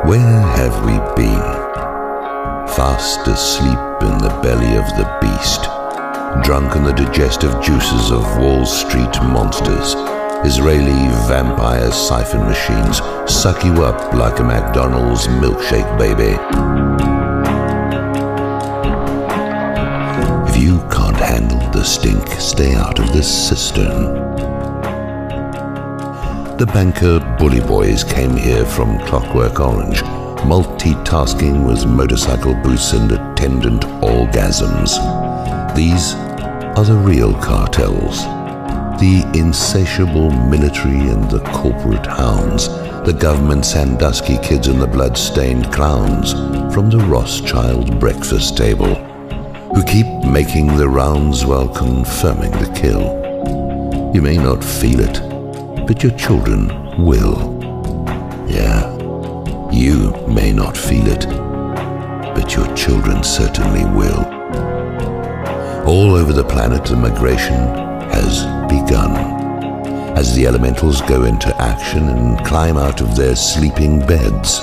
Where have we been? Fast asleep in the belly of the beast, drunk on the digestive juices of Wall Street monsters. Israeli vampire siphon machines suck you up like a McDonald's milkshake, baby. If you can't handle the stink, stay out of the cistern. The banker bully boys came here from Clockwork Orange, multitasking with motorcycle boots and attendant orgasms. These are the real cartels. The insatiable military and the corporate hounds, the government Sandusky kids and the bloodstained clowns from the Rothschild breakfast table, who keep making the rounds while confirming the kill. You may not feel it, but your children will. Yeah, you may not feel it, but your children certainly will. All over the planet, the migration has begun, as the elementals go into action and climb out of their sleeping beds.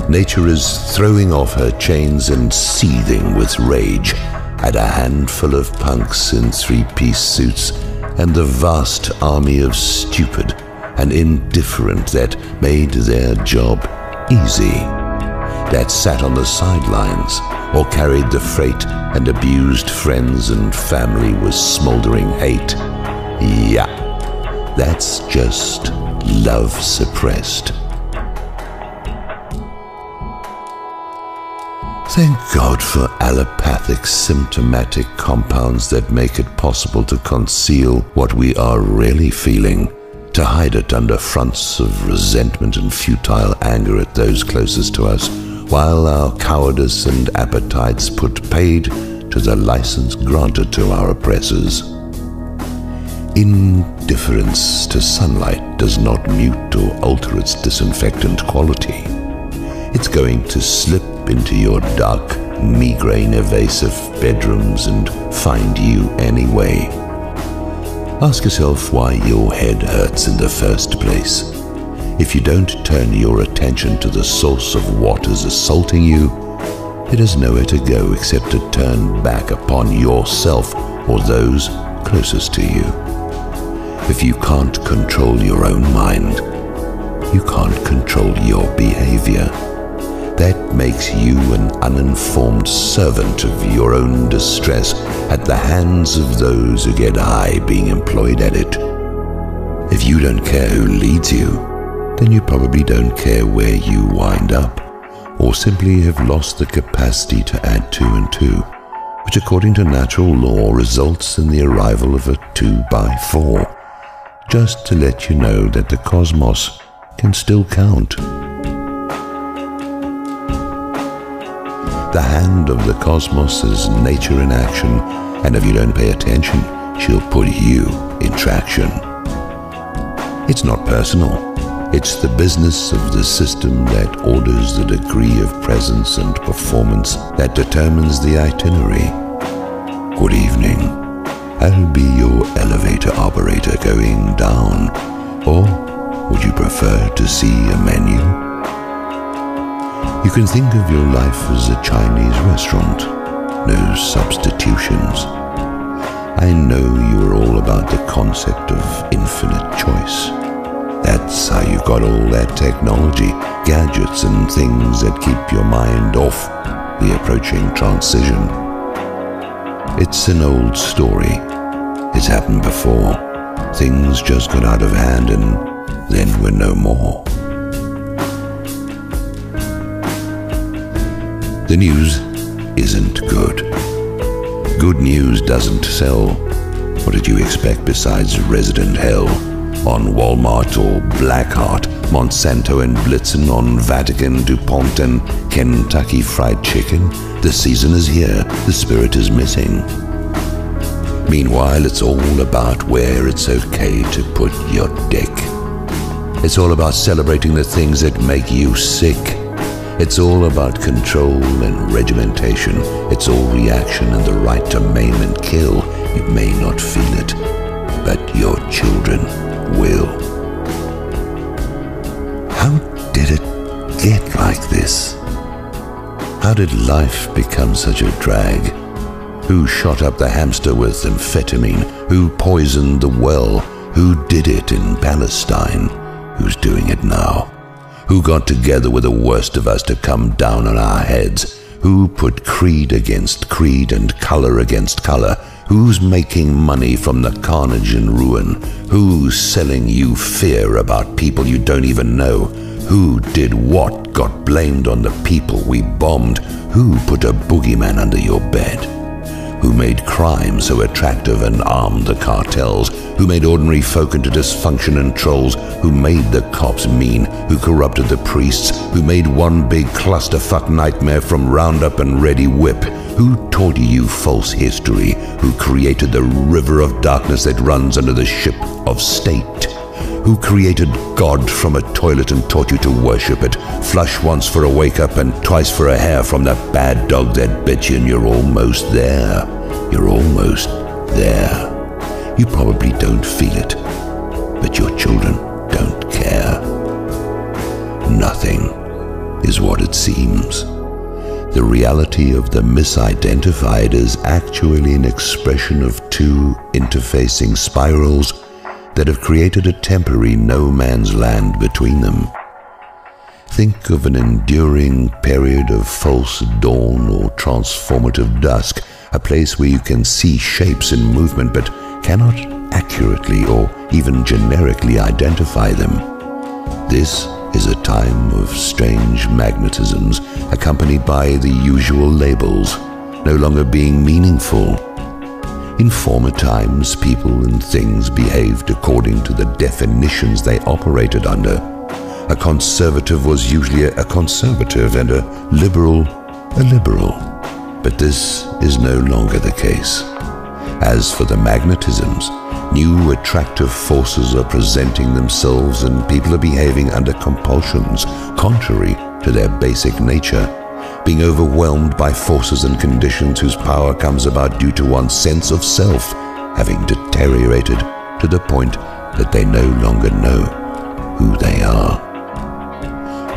Nature is throwing off her chains and seething with rage at a handful of punks in three-piece suits and the vast army of stupid and indifferent that made their job easy, that sat on the sidelines or carried the freight and abused friends and family with smoldering hate. Yeah, that's just love suppressed. Thank God for allopathic symptomatic compounds that make it possible to conceal what we are really feeling, to hide it under fronts of resentment and futile anger at those closest to us, while our cowardice and appetites put paid to the license granted to our oppressors. Indifference to sunlight does not mute or alter its disinfectant quality. It's going to slip into your dark, migraine-evasive bedrooms and find you anyway. Ask yourself why your head hurts in the first place. If you don't turn your attention to the source of what is assaulting you, it has nowhere to go except to turn back upon yourself or those closest to you. If you can't control your own mind, you can't control your behavior. That makes you an uninformed servant of your own distress at the hands of those who get high being employed at it. If you don't care who leads you, then you probably don't care where you wind up, or simply have lost the capacity to add 2 and 2, which according to natural law results in the arrival of a 2x4, just to let you know that the cosmos can still count. The hand of the cosmos is nature in action, and if you don't pay attention, she'll put you in traction. It's not personal. It's the business of the system that orders the degree of presence and performance that determines the itinerary. Good evening. I'll be your elevator operator going down. Or would you prefer to see a menu? You can think of your life as a Chinese restaurant. No substitutions. I know you are all about the concept of infinite choice. That's how you got all that technology, gadgets and things that keep your mind off the approaching transition. It's an old story. It's happened before. Things just got out of hand and then were no more. The news isn't good. Good news doesn't sell. What did you expect besides resident hell? On Walmart or Blackheart, Monsanto and Blitzen, on Vatican, DuPont and Kentucky Fried Chicken. The season is here, the spirit is missing. Meanwhile, it's all about where it's okay to put your dick. It's all about celebrating the things that make you sick. It's all about control and regimentation. It's all reaction and the right to maim and kill. You may not feel it, but your children will. How did it get like How did life become such a drag? Who shot up the hamster with amphetamine? Who poisoned the well? Who did it in Palestine? Who's doing it now? Who got together with the worst of us to come down on our heads? Who put creed against creed and color against color? Who's making money from the carnage and ruin? Who's selling you fear about people you don't even know? Who did what got blamed on the people we bombed? Who put a boogeyman under your bed? Who made crime so attractive and armed the cartels? Who made ordinary folk into dysfunction and trolls? Who made the cops mean? Who corrupted the priests? Who made one big clusterfuck nightmare from Roundup and Ready Whip? Who taught you false history? Who created the river of darkness that runs under the ship of state? Who created God from a toilet and taught you to worship it? Flush once for a wake-up and twice for a hair from that bad dog that bit you, and you're almost there. You're almost there. You probably don't feel it, but your children don't care. Nothing is what it seems. The reality of the misidentified is actually an expression of two interfacing spirals that have created a temporary no man's land between them. Think of an enduring period of false dawn or transformative dusk, a place where you can see shapes in movement but cannot accurately or even generically identify them. This is a time of strange magnetisms accompanied by the usual labels, no longer being meaningful. In former times, people and things behaved according to the definitions they operated under. A conservative was usually a conservative and a liberal. But this is no longer the case. As for the magnetisms, new attractive forces are presenting themselves and people are behaving under compulsions contrary to their basic nature, being overwhelmed by forces and conditions whose power comes about due to one's sense of self having deteriorated to the point that they no longer know who they are.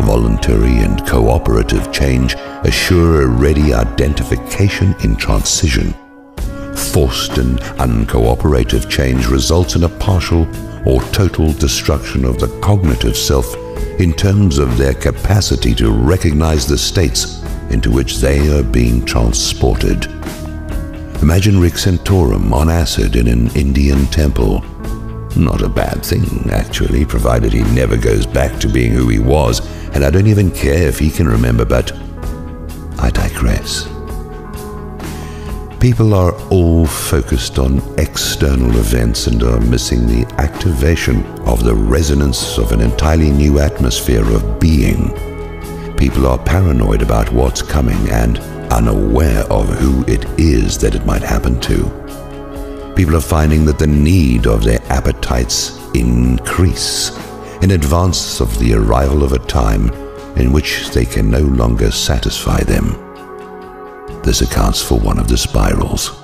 Voluntary and cooperative change assure a ready identification in transition. Forced and uncooperative change results in a partial or total destruction of the cognitive self in terms of their capacity to recognize the states into which they are being transported. Imagine Rick Santorum on acid in an Indian temple. Not a bad thing, actually, provided he never goes back to being who he was, and I don't even care if he can remember, but I digress. People are all focused on external events and are missing the activation of the resonance of an entirely new atmosphere of being. People are paranoid about what's coming and unaware of who it is that it might happen to. People are finding that the need of their appetites increase in advance of the arrival of a time in which they can no longer satisfy them. This accounts for one of the spirals.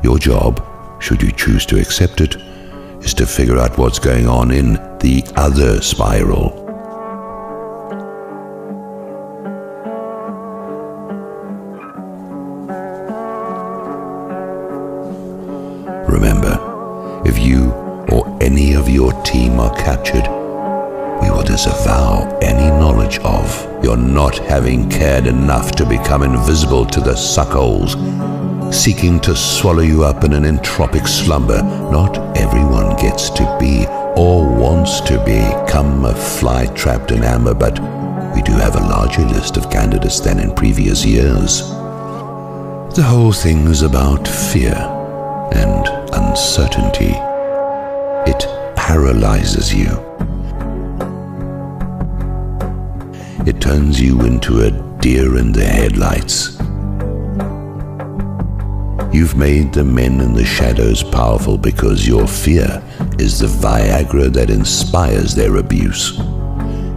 Your job, should you choose to accept it, is to figure out what's going on in the other spiral. Remember, if you or any of your team are captured, we will disavow any knowledge of your not having cared enough to become invisible to the suckholes, seeking to swallow you up in an entropic slumber. Not everyone gets to be or wants to become a fly trapped in amber, but we do have a larger list of candidates than in previous years. The whole thing is about fear and uncertainty. It paralyzes you. It turns you into a deer in the headlights. You've made the men in the shadows powerful because your fear is the Viagra that inspires their abuse.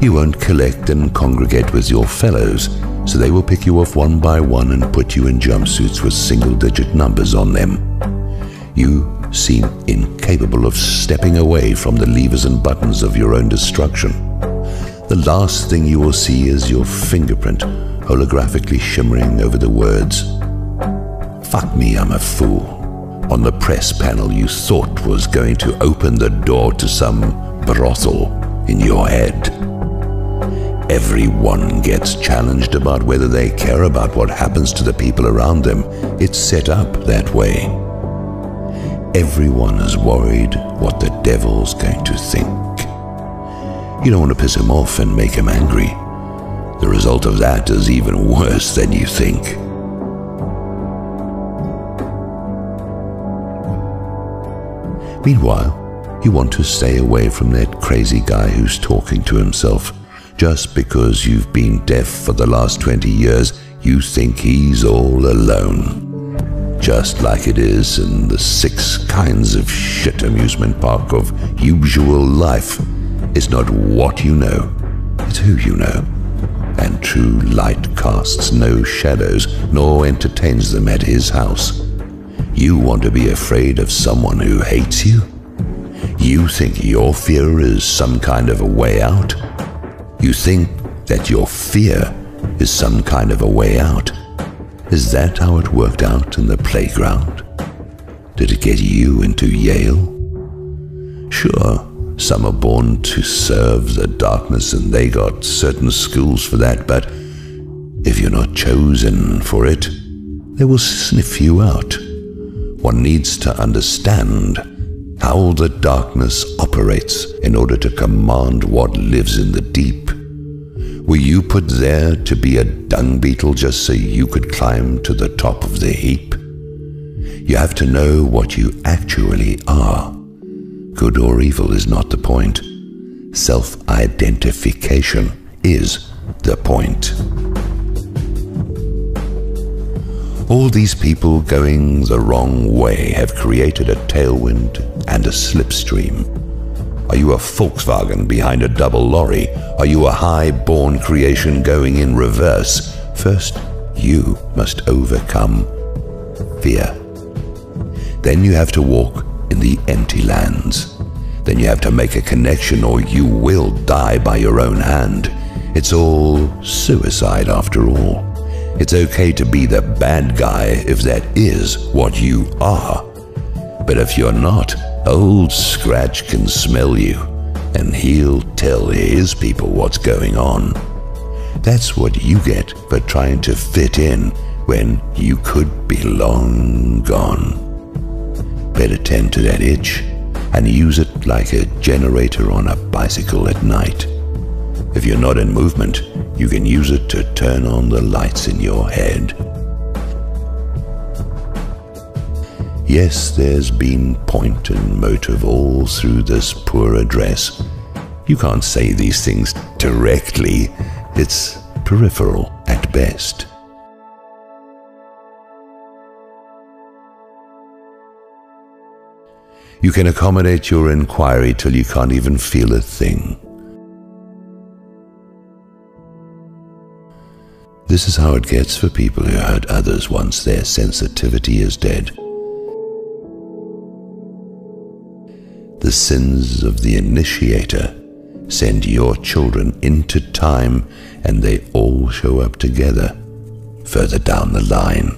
You won't collect and congregate with your fellows, so they will pick you off one by one and put you in jumpsuits with single-digit numbers on them. You seem incapable of stepping away from the levers and buttons of your own destruction. the last thing you will see is your fingerprint holographically shimmering over the words, "Fuck me, I'm a fool," on the press panel you thought was going to open the door to some brothel in your head. Everyone gets challenged about whether they care about what happens to the people around them. It's set up that way. Everyone is worried what the devil's going to think. You don't want to piss him off and make him angry. The result of that is even worse than you think. Meanwhile, you want to stay away from that crazy guy who's talking to himself. Just because you've been deaf for the last 20 years, you think he's all alone. Just like it is in the 6 kinds of shit amusement park of usual life. It's not what you know, it's who you know. And true light casts no shadows, nor entertains them at his house. You want to be afraid of someone who hates you? You think your fear is some kind of a way out? You think that your fear is some kind of a way out? Is that how it worked out in the playground? Did it get you into Yale? Sure, some are born to serve the darkness and they got certain schools for that, but if you're not chosen for it, they will sniff you out. One needs to understand how the darkness operates in order to command what lives in the deep. Were you put there to be a dung beetle just so you could climb to the top of the heap? You have to know what you actually are. Good or evil is not the point. Self-identification is the point. All these people going the wrong way have created a tailwind and a slipstream. Are you a Volkswagen behind a double lorry? Are you a high-born creation going in reverse? First, you must overcome fear. Then you have to walk in the empty lands. Then you have to make a connection or you will die by your own hand. It's all suicide after all. It's okay to be the bad guy if that is what you are. But if you're not, Old Scratch can smell you, and he'll tell his people what's going on. That's what you get for trying to fit in when you could be long gone. Better tend to that itch and use it like a generator on a bicycle at night. If you're not in movement, you can use it to turn on the lights in your head. Yes, there's been point and motive all through this poor address. You can't say these things directly. It's peripheral at best. You can accommodate your inquiry till you can't even feel a thing. This is how it gets for people who hurt others once their sensitivity is dead. The sins of the initiator send your children into time and they all show up together further down the line.